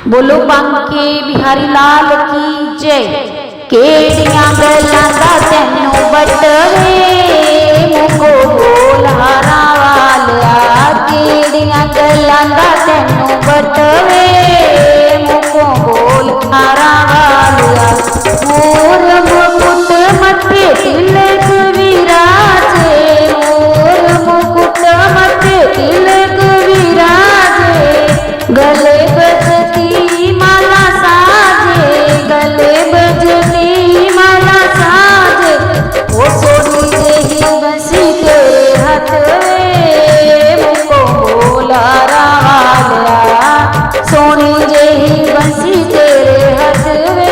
बोलो बांके बिहारी लाल की जय। केड़ियां गल्लां दा तैनू बटवे मुको बोलहारा वालिया, केड़ियां गल्लां दा तैनू बटवे मुको बोलहारा वालिया। मोर मुकुट मथे तिलक विराजे, मोर मुकुट मथे तिलक विराजे, गले बजती माला साजे, गले बजती माला साजे। ओ सोनी जेही बंसी तेरे हाथ वे मुको बोलहारा वालिया, सोनी जेही बंसी तेरे हाथ वे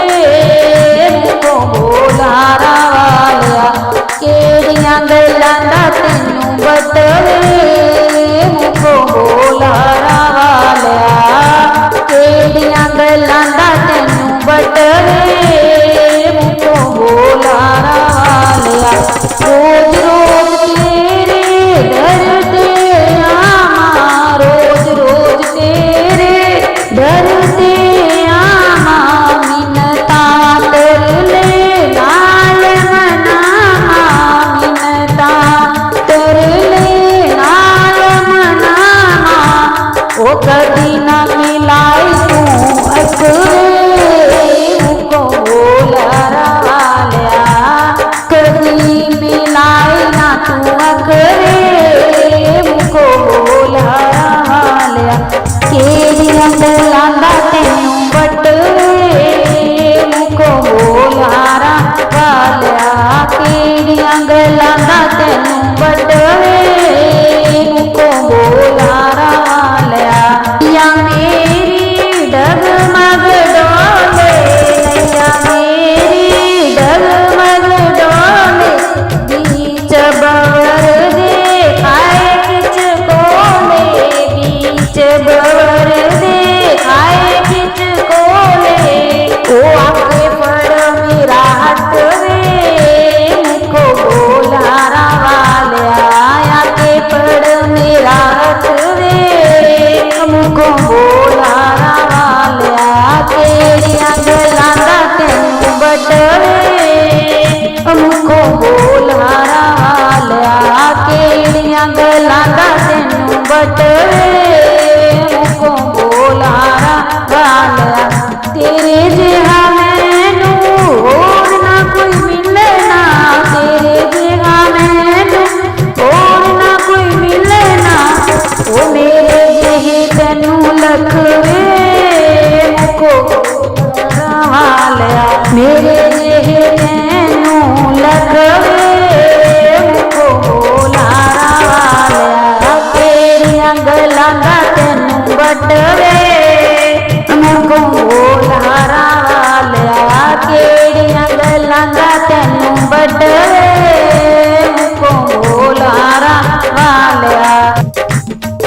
मुको बोलहारा वालिया। केड़ियां गल्लां दा तैनू बटवे मुको बोलहारा वालिया, केड़ियां गल्लां दा तैनू बटवे मुको बोलहारा वालिया।